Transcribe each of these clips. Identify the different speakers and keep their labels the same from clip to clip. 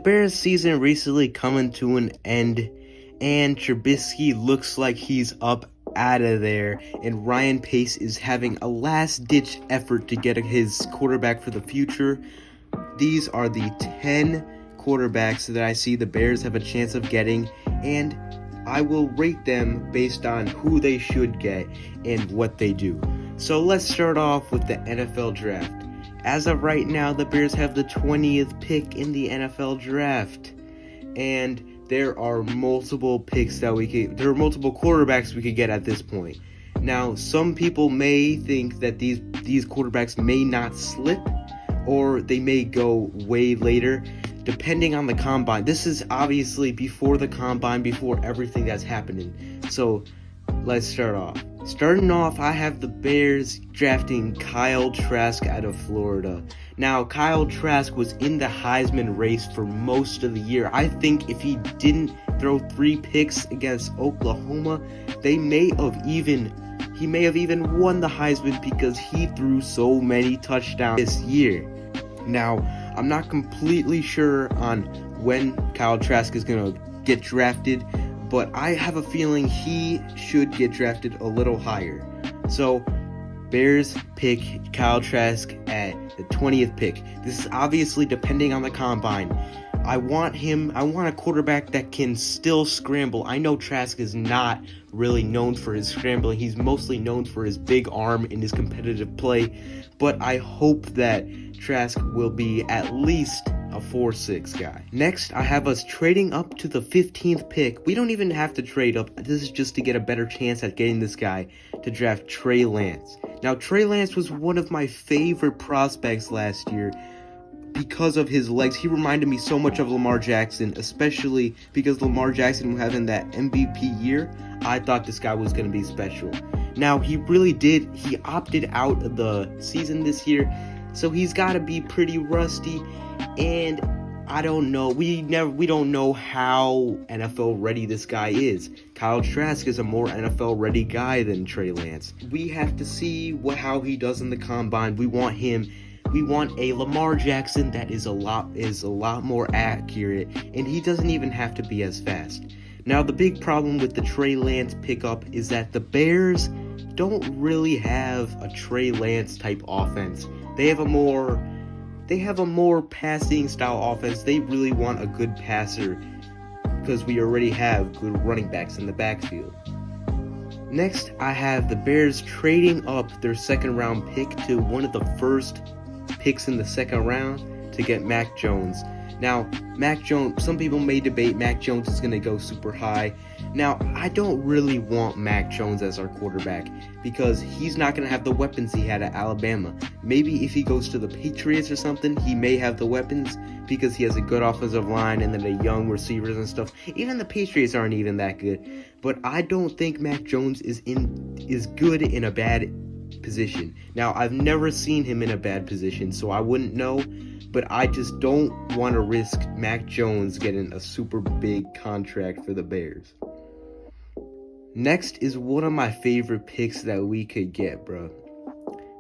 Speaker 1: Bears season recently coming to an end, and Trubisky looks like he's up out of there, and Ryan Pace is having a last-ditch effort to get his quarterback for the future. These are the 10 quarterbacks that I see the Bears have a chance of getting, and I will rate them based on who they should get and what they do. So let's start off with the NFL draft. As of right now, the Bears have the 20th pick in the NFL draft, and there are multiple picks there are multiple quarterbacks we could get at this point. Now, some people may think that these quarterbacks may not slip, or they may go way later, depending on the combine. This is obviously before the combine, before everything that's happening. So let's start off. Starting off, I have the Bears drafting Kyle Trask out of Florida. Now, Kyle Trask was in the Heisman race for most of the year. I think if he didn't throw 3 picks against Oklahoma, he may have even won the Heisman because he threw so many touchdowns this year. Now, I'm not completely sure on when Kyle Trask is going to get drafted, but I have a feeling he should get drafted a little higher. So, Bears pick Kyle Trask at the 20th pick. This is obviously depending on the combine. I want a quarterback that can still scramble. I know Trask is not really known for his scrambling. He's mostly known for his big arm and his competitive play. But I hope that Trask will be at least a 4-6 guy. Next, I have us trading up to the 15th pick. We don't even have to trade up. This is just to get a better chance at getting this guy to draft Trey Lance. Now, Trey Lance was one of my favorite prospects last year because of his legs. He reminded me so much of Lamar Jackson, especially because Lamar Jackson was having that MVP year. I thought this guy was going to be special. Now, he really did. He opted out of the season this year, so he's got to be pretty rusty, and I don't know. We don't know how NFL ready this guy is. Kyle Trask is a more NFL ready guy than Trey Lance. We have to see how he does in the combine. We want a Lamar Jackson that is a lot more accurate, and he doesn't even have to be as fast. Now, the big problem with the Trey Lance pickup is that the Bears don't really have a Trey Lance type offense. They have a more passing style offense. They really want a good passer because we already have good running backs in the backfield. Next, I have the Bears trading up their second round pick to one of the first picks in the second round to get Mac Jones. Now, Mac Jones, some people may debate Mac Jones is going to go super high. Now, I don't really want Mac Jones as our quarterback because he's not going to have the weapons he had at Alabama. Maybe if he goes to the Patriots or something, he may have the weapons because he has a good offensive line and then the young receivers and stuff. Even the Patriots aren't even that good. But I don't think Mac Jones is good in a bad position. Now, I've never seen him in a bad position, so I wouldn't know. But I just don't want to risk Mac Jones getting a super big contract for the Bears. Next is one of my favorite picks that we could get, bro.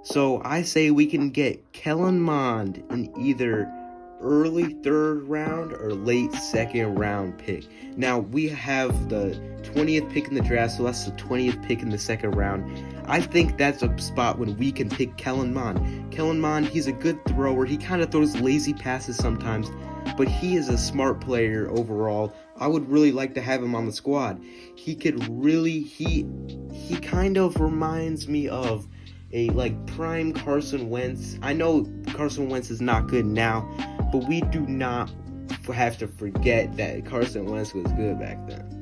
Speaker 1: So I say we can get Kellen Mond in either early 3rd round or late 2nd round pick. Now, we have the 20th pick in the draft, so that's the 20th pick in the 2nd round. I think that's a spot when we can pick Kellen Mond. Kellen Mond, he's a good thrower. He kind of throws lazy passes sometimes, but he is a smart player overall. I would really like to have him on the squad. He kind of reminds me of a prime Carson Wentz. I know Carson Wentz is not good now, but we do not have to forget that Carson Wentz was good back then.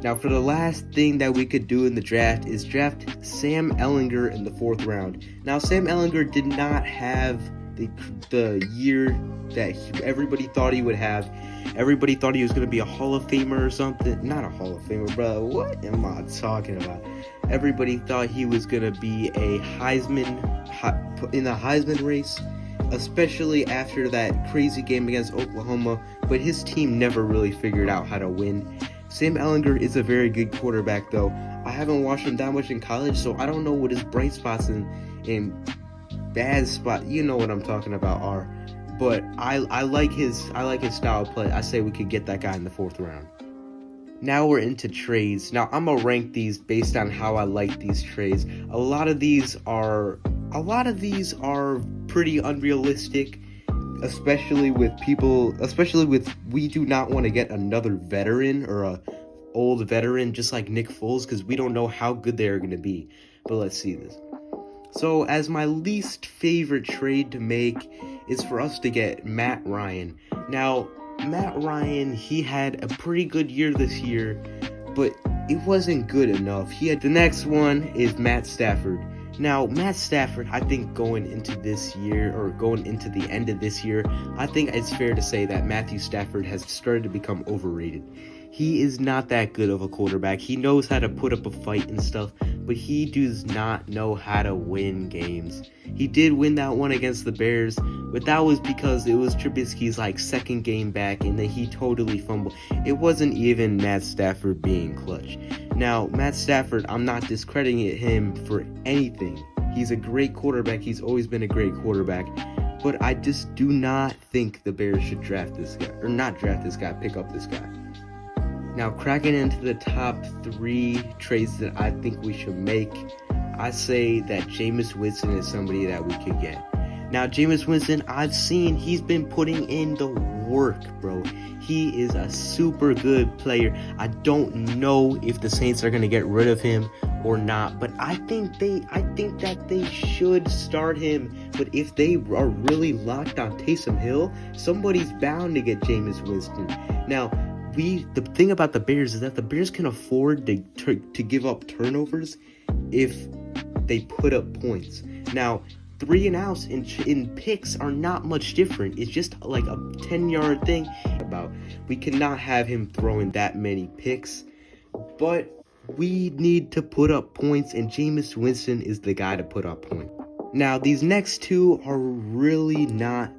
Speaker 1: Now, for the last thing that we could do in the draft is draft Sam Ehlinger in the 4th round. Now, Sam Ehlinger did not have the year that everybody thought he would have. Everybody thought he was going to be a Hall of Famer or something. Not a Hall of Famer, bro. What am I talking about? Everybody thought he was going to be a Heisman in the Heisman race, especially after that crazy game against Oklahoma. But his team never really figured out how to win. Sam Ehlinger is a very good quarterback, though. I haven't watched him that much in college, so I don't know what his bright spots and bad spot, you know what I'm talking about, are. but I like his style of play. I say we could get that guy in the 4th round. Now we're into trades. Now I'm gonna rank these based on how I like these trades. A lot of these are pretty unrealistic, especially with we do not want to get another veteran or a old veteran just like Nick Foles, because we don't know how good they're gonna be. But let's see this. So as my least favorite trade to make is for us to get Matt Ryan. Now Matt Ryan, he had a pretty good year this year, but it wasn't good enough. The next one is Matt Stafford. Now, Matt Stafford, I think going into this year, or going into the end of this year, I think it's fair to say that Matthew Stafford has started to become overrated. He is not that good of a quarterback. He knows how to put up a fight and stuff, but he does not know how to win games. He did win that one against the Bears, but that was because it was Trubisky's second game back, and then he totally fumbled. It wasn't even Matt Stafford being clutch. Now, Matt Stafford, I'm not discrediting him for anything. He's a great quarterback. He's always been a great quarterback. But I just do not think the Bears should draft this guy. Or not draft this guy, pick up this guy. Now, cracking into the top 3 trades that I think we should make, I say that Jameis Winston is somebody that we could get. Now, Jameis Winston, I've seen he's been putting in the work, bro. He is a super good player. I don't know if the Saints are going to get rid of him or not, but I think that they should start him. But if they are really locked on Taysom Hill, somebody's bound to get Jameis Winston. Now, the thing about the Bears is that the Bears can afford to give up turnovers if they put up points. Now, 3 and outs in picks are not much different. It's just like a 10-yard thing. We cannot have him throwing that many picks, but we need to put up points, and Jameis Winston is the guy to put up points. Now, these next 2 are really not.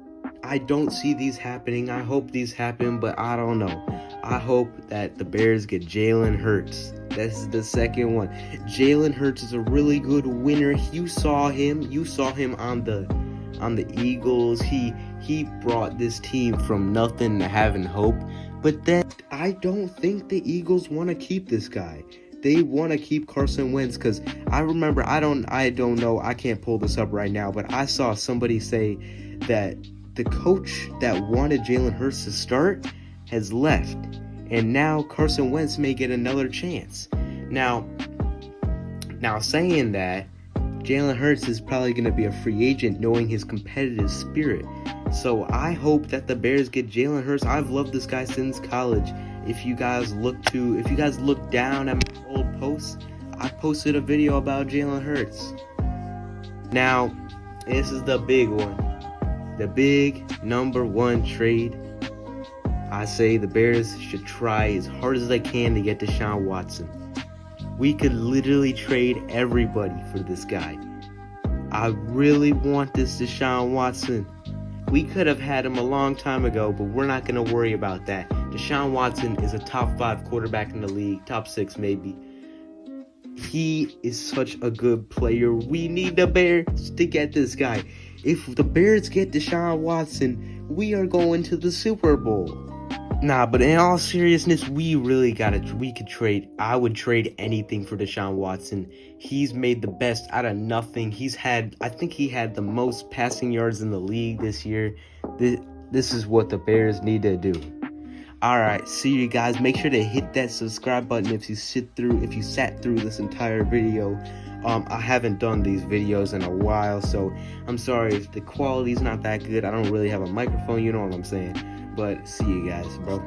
Speaker 1: I don't see these happening. I hope these happen, but I don't know. I hope that the Bears get Jalen Hurts. This is the second one. Jalen Hurts is a really good winner. You saw him on the Eagles. He brought this team from nothing to having hope. But then I don't think the Eagles want to keep this guy. They want to keep Carson Wentz, because I remember, I don't know, I can't pull this up right now, but I saw somebody say that the coach that wanted Jalen Hurts to start has left, and now Carson Wentz may get another chance. Now saying that, Jalen Hurts is probably going to be a free agent, knowing his competitive spirit. So I hope that the Bears get Jalen Hurts. I've loved this guy since college. If you guys look down at my old posts, I posted a video about Jalen Hurts. Now, this is the big one. The big number 1 trade. I say the Bears should try as hard as they can to get Deshaun Watson. We could literally trade everybody for this guy. I really want this Deshaun Watson. We could have had him a long time ago, but we're not going to worry about that. Deshaun Watson is a top 5 quarterback in the league, top 6 maybe. He is such a good player. We need the Bears to get this guy. If the Bears get Deshaun Watson, we are going to the Super Bowl. Nah, but in all seriousness, we could trade. I would trade anything for Deshaun Watson. He's made the best out of nothing. I think he had the most passing yards in the league this year. This is what the Bears need to do. Alright, see you guys. Make sure to hit that subscribe button if you sat through this entire video. I haven't done these videos in a while, so I'm sorry if the quality's not that good. I don't really have a microphone, you know what I'm saying. But see you guys, bro.